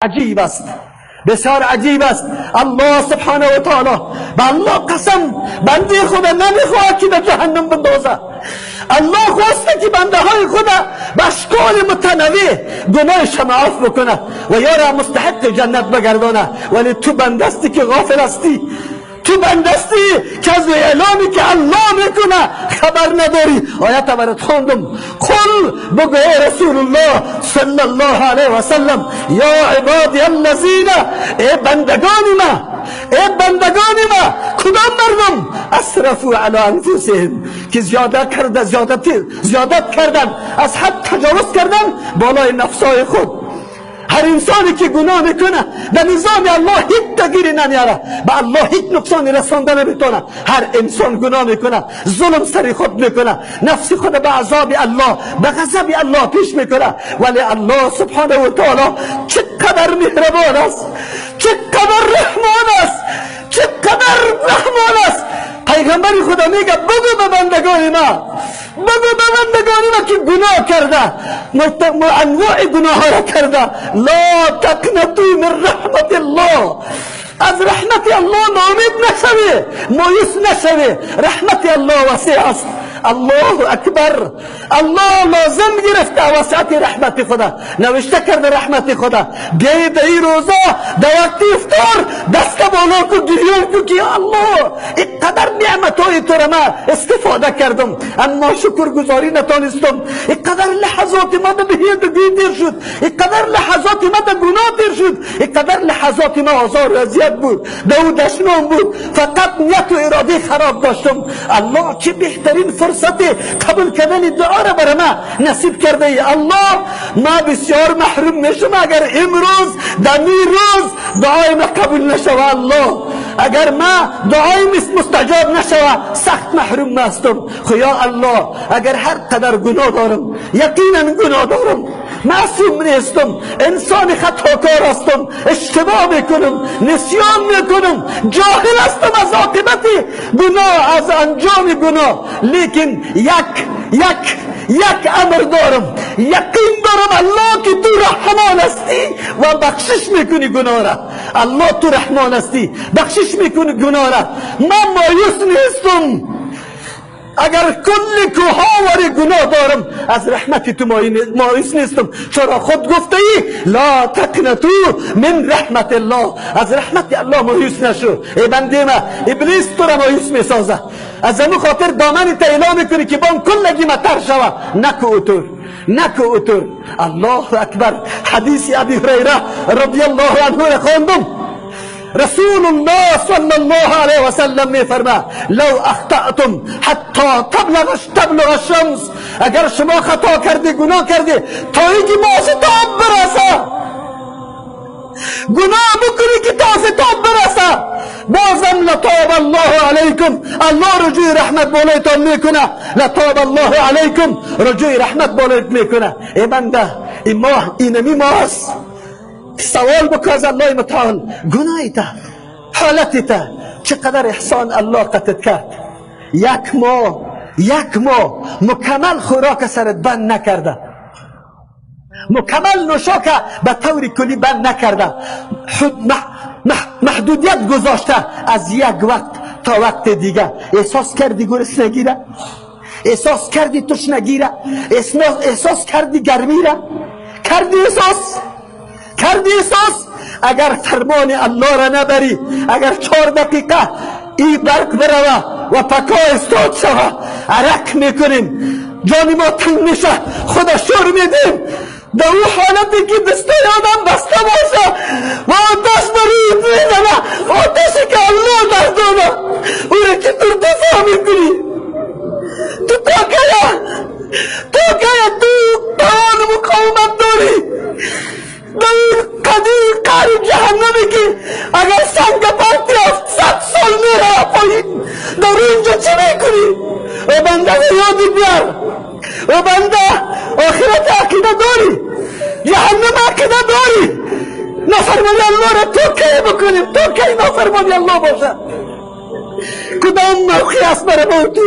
عجیب است، بسیار عجیب است. الله سبحانه و تعالی به الله قسم بنده خدا نمیخواهد که در جهنم بندازه. الله خواسته که بنده های خدا به اشکال متنوع گناهش معاف بکنه و یا را مستحق جنت بگردانه. ولی تو بندستی که غافل هستی، تو بندستی که از اعلامی که الله میکنه خبر نداری. آیت برات خواندم، قل بگو ای رسول الله صلی الله علیه و سلم، یا عبادی الذین، ای بندگان ما، ای بندگان ما، کدام مردم اسرفوا علی انفسهم که زیادت کردن، از حد تجاوز کردن بالای نفسای خود. هر انسانی که گناه میکنه به نظام الله هیچ تغییری نمیاره، به الله هیچ نقصانی رسانده نمیتونه. هر انسان گناه میکنه، ظلم سر خود میکنه، نفس خود به عذاب الله، به غضب الله پیش میکنه. ولی الله سبحانه و تعالی چقدر مهربان است، چقدر رحمان است، چقدر رحمان است. پیغمبر خدا میگه بگو به بندگان ما، بگو به بندگان ما که گناه کرده، انواع گناه ها را کرده، لا تقنطوا من رحمت الله، از رحمت الله ناامید نشوی، مایوس نشوی. رحمت الله وسیع است. الله اکبر. الله لازم گرفته وسعت رحمت خدا، نوشته کرده رحمت خدا. بیایید این روزا در وقت افطار دست بالا کو، گریه کو که الله اینقدر نعمتهای تو را من استفاده کردم اما شکر گزاری نتانستم. اینقدر لحظات ما به بهیدگی دیر شد، اینقدر لحظات ما به گناه دیر شد، اینقدر لحظات ما آزار و اذیت بود، دو دشنام بود، فقط نیت و اراده خراب داشتم. الله چه بهترین فرصت قبول کردن دعا را برای ما نصیب کرده ای. الله ما بسیار محروم میشم اگر امروز دمی روز دعای ما قبول نشوه. الله اگر ما دعای مستجاب نشوه سخت محروم هستم. خدا الله اگر هر قدر گناه دارم، یقینا گناه دارم، معصوم نیستم، انسان خطاکار هستم، اشتباه میکنم، نسیان میکنم، جاهل هستم از عاقبت گناه، از انجام گناه. لیکن یک امر دارم، یقین دارم الله که تو رحمان هستی و بخشش میکنی گناه را. الله تو رحمان هستی، بخشش میکنی گناه را. من مایوس نیستم اگر کل کوهاور گناه دارم، از رحمت تو مایوس نیستم، چرا خود گفته ای لا تقنطوا من رحمت الله، از رحمت الله مایوس نشو. ای بنده ما، ابلیس تو را مایوس میسازه، از همون خاطر دامن تا اعلام میکنی که بام کلگی متر شوه، نکو اتر. الله اکبر. حدیث ابی هریره رضی الله عنه را خواندم. رسول الله صلی الله علیه و سلم می فرماید لو اخطأتم حتی تبلغ الشمس، اگر شما خطا کردی، گناه کردی تا اینکه مافتاب برسه، گناه بکنی که تا فتاب برسه، بازم لطاب الله علیکم، الله رجوع رحمت بالایتان میکنه. لطاب الله علیکم، رجوع رحمت بالایت میکنه. ای بنده، این ماه اینمی ماه است. سوال بکن از الله متعال، گناهیت، حالتیت، چقدر احسان الله قطعت کرد. یک ماه مکمل خوراک سرت بند نکرده، مکمل نوشاک به طور کلی بند نکرده، محدودیت گذاشته از یک وقت تا وقت دیگه. احساس کردی گرسنگی را؟ احساس کردی تشنگی را؟ احساس کردی گرمی را؟ کردی احساس؟ اگر فرمان الله را نبری، اگر 4 دقیقه ای برق بروه و پکا استاد شوه، عرق میکنیم، جان ما تنگ میشه، خدا شور میدیم. در اون حالتی که دستای آدم بسته باشه و آتش بروی میزنه، آتشی که الله دست داده، او را چطور دفاع میکنی؟ تو توان مقاومت داری در قدیر قهر جهنمی که اگر سنگ پرتی 700 سال میره پایین، در اینجا چی میکنی؟ و بنده یادی بیار، و بنده آخرت عقیده داری، جهنم عقیده داری، نافرمانی الله را تو کی بکنیم؟ تو کی نافرمانی الله باشه؟ کدام موقع است برای تو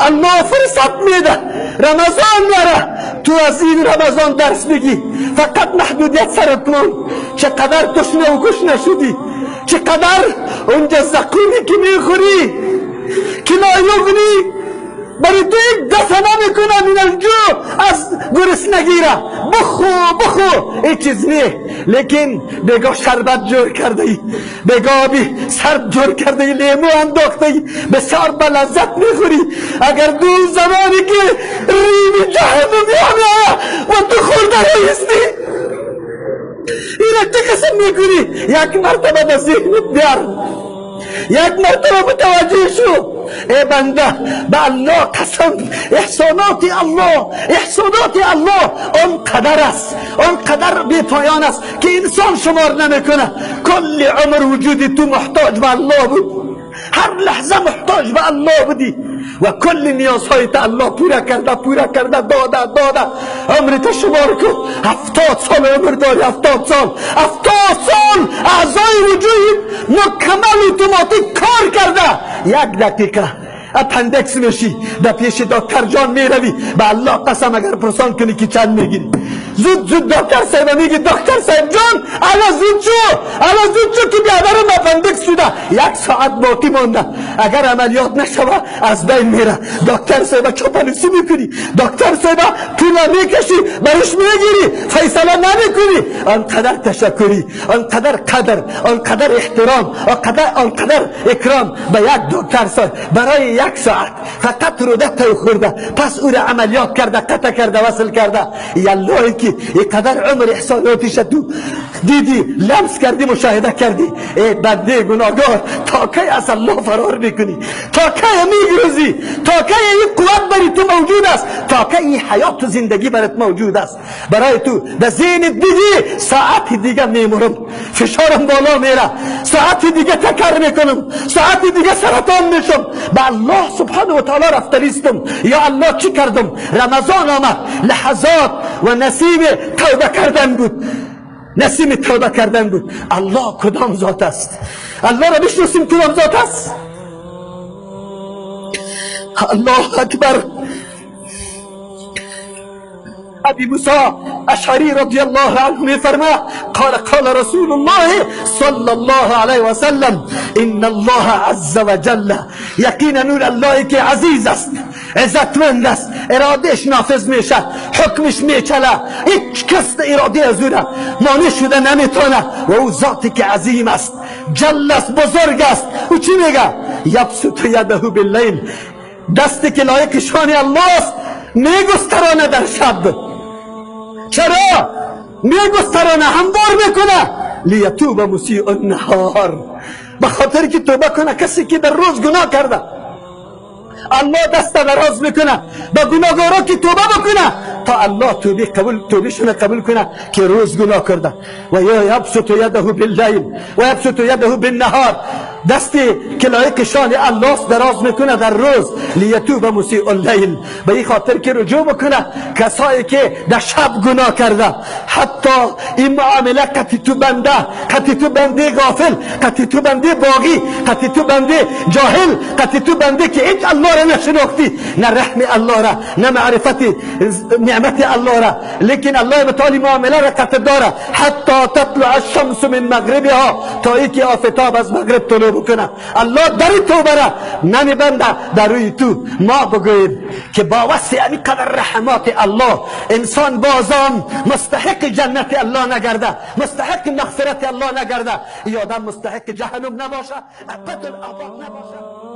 الله فرصت میده رمضان میاره تو از این رمضان درس بگی فقط محدودیت سرت مون چقدر تشنه و گشنه شدی چقدر اونجا زقومی که میخوری که نایغنی برای تو یک دفعه نمیکنه من الجو از گرسنگی را بخو این چیز نیه لیکن بگاه شربت جور کرده ای بگاه بی سرد جور کرده ای لیمو انداخته ای بسیار با لذت میخوری اگر دو زمانی که ریمی جهنمی آمه و تو خورده هستی این را چه قسم میکنی یک مرتبه به ذهنت بیار یک مرتبه متوجه شو ای بنده به الله قسم احسانات الله اون قدر است اون قدر بی پایان است که انسان شمار نمیکنه کل عمر وجودی تو محتاج به الله بود هر لحظه محتاج به الله بودی و کل نیازهایت الله پورا کرده داده عمرت شمار کن 70 سال عمر داری 70 سال اعضای وجود مکمل اتوماتیک کار کرده یک دقیقه اپندکس میشی در پیش دکتر جان میروی به الله قسم اگر پرسان کنی که چند میگیری زود دکتر صاحب میگی دکتر صاحب جان الان زود شو که بیادرم اپندکس شده 1 ساعت باقی مانده اگر عملیات نشوه از بین میره دکتر صاحب چاپلوسی میکنی دکتر صاحب پول میکشی برش میگیری فیصله نمیکنی آنقدر تشکری آنقدر قدر آنقدر احترام آنقدر اکرام به یک دکتر صاحب برای 1 ساعت فقط رودت خورده پس او را عملیات کرده قطع کرده وصل کرده یاللهی که اینقدر عمر احساناتش تو دیدی لمس کردی مشاهده کردی ای بنده گناهگار تا کی از الله فرار میکنی تا کی میگرزی تا کی این قوت برای تو موجود است تا کی این حیات و زندگی برات موجود است برای تو در ذهنت دیدی ساعت دیگه میمرم فشارم بالا میره ساعت دیگه تکر میکنم ساعت دیگه سرطان میشم به الله سبحانه و تعالی رفتنیستم یا الله چی کردم رمضان آمد لحظات و نسیم توبه کردن بود الله کدام ذات است الله را بشناسیم کدام ذات است الله اکبر ابي موسى اشعري رضي الله عنه میفرما قال رسول الله صلى الله عليه وسلم ان الله عز وجل یقینا نور الله که عزیز است عزتمند است ارادهش نافذ میشه حکمش میچله هیچ کس اراده از او مانع شده نمیتونه و او ذاتی که عظیم است جل است بزرگ است او چی میگه یبسط یده باللیل دستی که لایق شان الله است میگسترانه در شب چرا میگسترانه هموار میکنه لیتوب مسیء النهار به خاطر که توبه کنه کسی که در روز گناه کرده الله دست دراز میکنه به گناهگارا که توبه بکنه تا الله توبهشون قبول کنه که روز گناه کرده و یا یبسط یده باللیل و یبسط یده بالنهار دستی که لایق شان الله دراز میکنه در روز لیتوب مسیء اللیل به این خاطر که رجوع بکنه کسایی که در شب گناه کرده حتی این معامله قطی تو بنده غافل قطی تو بنده باغی قطی تو بنده جاهل قطی تو بنده که هیچ الله را نشناختی نه رحم الله را نه معرفت نعمت الله را لیکن الله متعالی معامله را قطع داره حتی تطلع الشمس من مغربها تا ای که آفتاب از مغرب طلوع بکنه الله در توبه را نمیبنده در روی تو ما بگوید که با وسع اینقدر رحمات الله انسان بازم مستحق جنت الله نگرده مستحق مغفرت الله نگرده ای آدم مستحق جهنم نباشه ابد الابد نباشه